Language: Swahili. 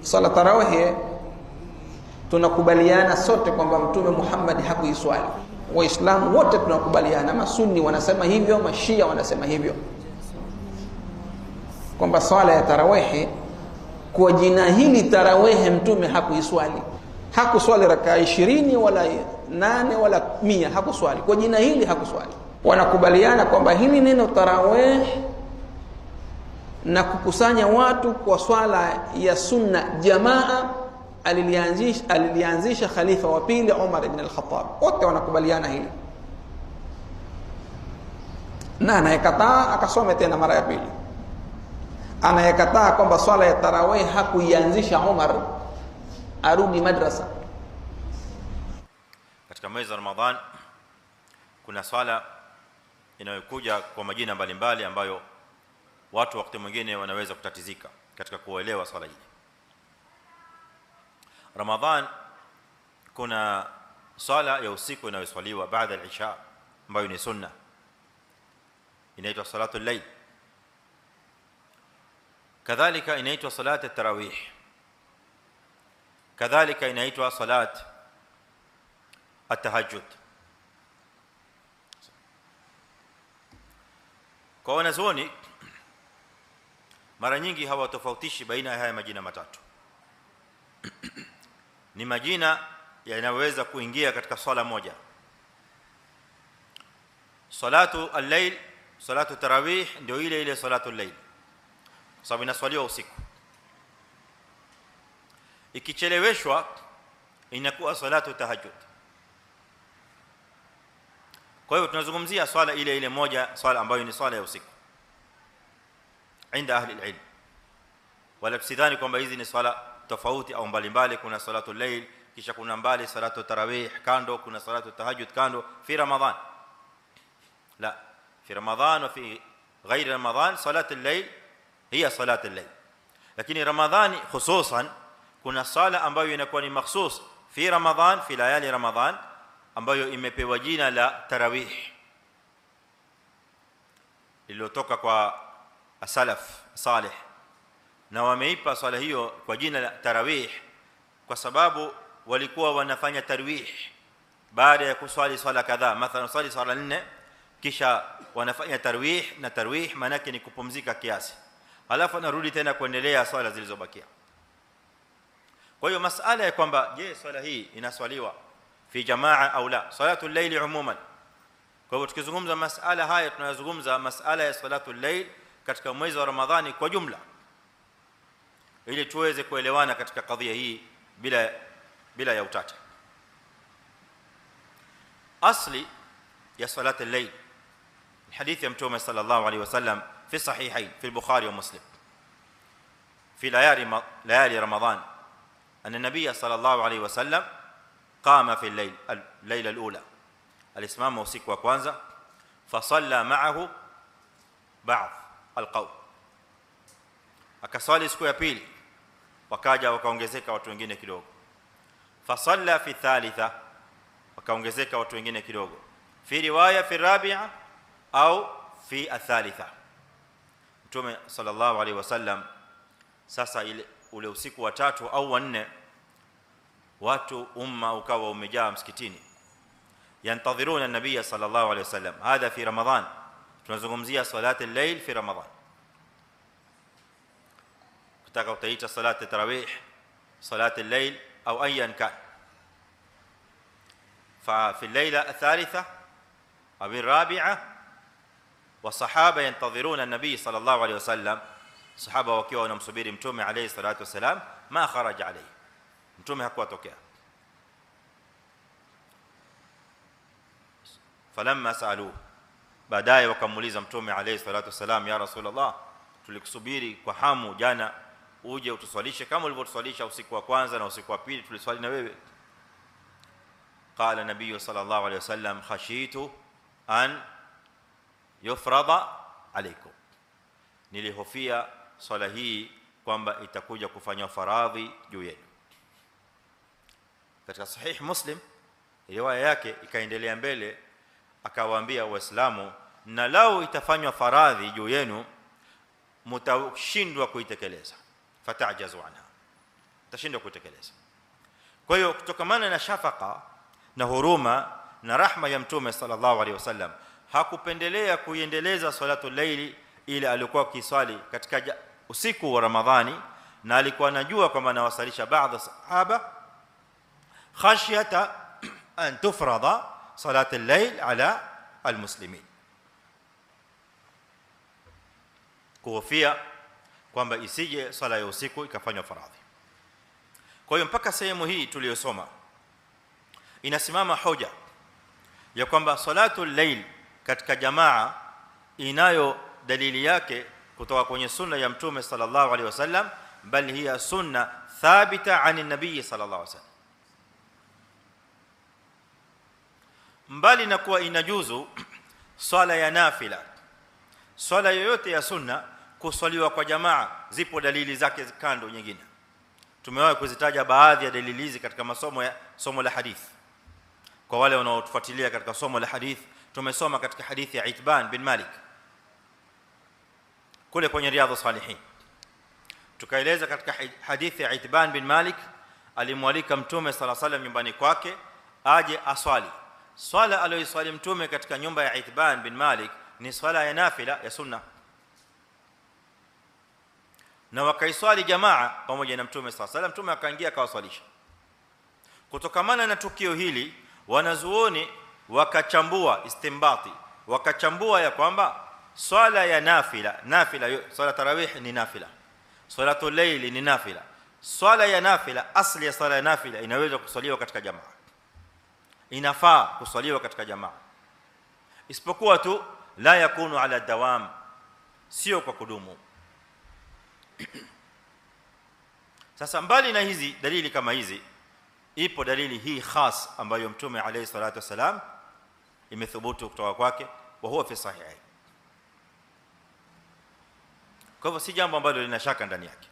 Swala tarawih tunakubaliana sote kwamba Mtume Muhammad hakuiswali. Waislamu wote tunakubaliana, masunni wanasema hivyo, mashia wanasema hivyo, kwamba swala ya tarawih kwa jina hili tarawih Mtume hakuiswali. Hakuswali rakaa 20 wala 8 wala 100, hakuswali kwa jina hili, hakuswali. Wanakubaliana kwamba hili neno tarawih na kukusanya watu kwa swala ya sunna jamaa alilianzisha khalifa wa pili Umar ibn al-Khattab. Wote wanakubaliana hili, na anayekataa akasome tena mara ya pili. Anayekataa kwamba swala ya tarawih hakuianzisha Umar arudi madrasa. Katika mwezi wa Ramadhan kuna swala inayokuja kwa majina mbalimbali ambayo watu wakati mwingine wanaweza kutatizika katika kuelewa swala hii. Ramadhan kuna swala ya usiku inayoswaliwa baada ya isha ambayo ni sunna, inaitwa salatul layl. Kadhalika inaitwa salat at-tarawih, kadhalika inaitwa salat at-tahajjud. Kwa wanazuoni mara nyingi hawatofautishi baina ya haya majina matatu. Ni majina yanaweza kuingia katika swala moja. Salatu al-layl, salatu tarawih ndio ile ile salatu al-layl, kwa sababu inaswaliwa usiku. Ikicheleweshwa inakuwa salatu tahajjud. Kwa hiyo tunazungumzia swala ile ile moja, swala ambayo ni swala ya usiku inda ahli al-ilm. Wala sidhani kwamba hizi ni swala tofauti au mbalimbali. Kuna salatu layl, kisha kuna mbali salatu tarawih kando, kuna salatu tahajjud kando fi Ramadhan. La, fi Ramadhan wa fi ghairi Ramadhan salatu al-layl hiya salatu al-layl. Lakini Ramadhani hususan kuna sala ambayo inakuwa ni mahsus fi Ramadhan, fi layali Ramadhan, ambayo imepewa jina la tarawih, iliyotoka kwa as-salaf salih, na wameipa swala hiyo kwa jina la tarawih kwa sababu walikuwa wanafanya tarwih baada ya kuswali swala kadhaa. Mathalan swali swala 4 kisha wanafanya tarwih, na tarwih maana yake ni kupumzika kiasi, alafu anarudi tena kuendelea swala zilizobakia. Kwa hiyo masala ya kwamba je, swala hii inaswaliwa fi jamaa au la, salatu al-layl umuman. Kwa hivyo tukizungumza masala haya tunazungumza masala ya salatu al-layl katika mwezi wa Ramadhani kwa jumla, ili tuweze kuelewana katika kadhia hii bila ya utata. Asli ya salatu al-layl hadithi ya Mtume sallallahu alayhi wasallam fi sahihain fi al-Bukhari wa Muslim fi layali Ramadhan anna an-nabiy sallallahu alayhi wasallam qama fi al-layla al-ula, alisimama usiku wa kwanza, fa salla ma'ahu ba'd al-qawm, akaswali siku ya pili, wakaja wakaongezeka watu wengine kidogo. Fa salla fi thalitha, wakaongezeka watu wengine kidogo. Fi riwaya fi rabi'a au fi athalitha. Mtume sallallahu alaihi wasallam sasa ule usiku wa tatu au wa 4 watu umma ukawa umejaa msikitini, yantadhiruna an-nabiy sallallahu alaihi wasallam. Hadha fi Ramadhan, tunazungumzia salati al-layl fi Ramadhan. Kutaka utaita salati tarawih, salati al-layl au ayan kan. Fa fi al-layla ath-thalitha aw ar-rabi'a wa sahaba yantadhiruna an-nabiy sallallahu alaihi wasallam, sahaba wakiwa wanamsubiri mtume alayhi salatu wasalam, ma kharaja alayhi, mtume hakuwatokea. Falamma saalu, baadaye wakamuuliza mtume alayhi salatu wasalam, ya rasulullah, tulikusubiri kwa hamu jana uje utuswalishe kama ulivyotuswalisha usiku wa kwanza na usiku wa pili, tuliswali na wewe. Qala nabiy sallallahu alayhi wasallam, khashitu an yufrada alaykum, nilihofia swala hii kwamba itakuja kufanywa faradhi juu yenu. Katika sahih Muslim riwaya yake ikaendelea mbele, akawaambia waislamu, na lao itafanywa faradhi juu yenu mtashindwa kuitekeleza, fatajazu anha, atashindwa kutekeleza. Kwa hiyo kutokamana na shafaka na huruma na rahma ya mtume sallallahu alaihi wasallam, hakupendelea kuiendeleza salatul layli ile alikuwa akiswali katika usiku wa Ramadhani, na alikuwa anajua kwamba anawasalisha baadhi sahaba khashyata an tufrada salatul layl ala almuslimin, kuhofia kwamba isije swala ya usiku ikafanywa faradhi. Kwa hiyo mpaka sehemu hii tuliyosoma inasimama hoja ya kwamba salatul layl katika jamaa inayo dalili yake kutoka kwenye sunna ya mtume sallallahu alaihi wasallam, bali hiya sunna thabita ani nabii sallallahu alaihi wasallam. Mbali na kuwa inajuzu swala ya nafila, swala yoyote ya sunna kuswaliwa kwa jamaa, zipo dalili zake kando nyingine. Tumewahi kuzitaja baadhi ya dalili hizi katika somo la hadithi. Kwa wale wanaotufuatilia katika somo la hadithi, tumesoma katika hadithi ya Itban bin Malik kule kwenye Riyadhus Salihin. Tukaeleza katika hadithi ya Itban bin Malik, alimwalika mtume sallallahu alaihi wasallam nyumbani kwake aje aswali. Swala aliyoswali mtume katika nyumba ya Itban bin Malik ni swala ya nafila ya sunna, na wakaiswali jamaa pamoja na mtume sallallahu alaihi wasallam. Mtume akaingia akawaswalisha. Kutokamana na tukio hili, wanazuoni wakachambua istimbati, wakachambua ya kwamba swala ya nafila swala tarawih ni nafila, salatul layli ni nafila. Swala ya nafila, asli ya swala ya nafila inaweza kuswaliwa katika jamaa, inafaa kuswaliwa katika jamaa, isipokuwa tu la yakunu ala dawam, sio kwa kudumu. Sasa mbali na hizi dalili kama hizi, ipo dalili hii khas ambayo mtume alayhi salatu wasalam imethubutu kutoka kwake, wa huwa fi sahihi. Kwa hivyo si jambo ambalo lina shaka ndani yake.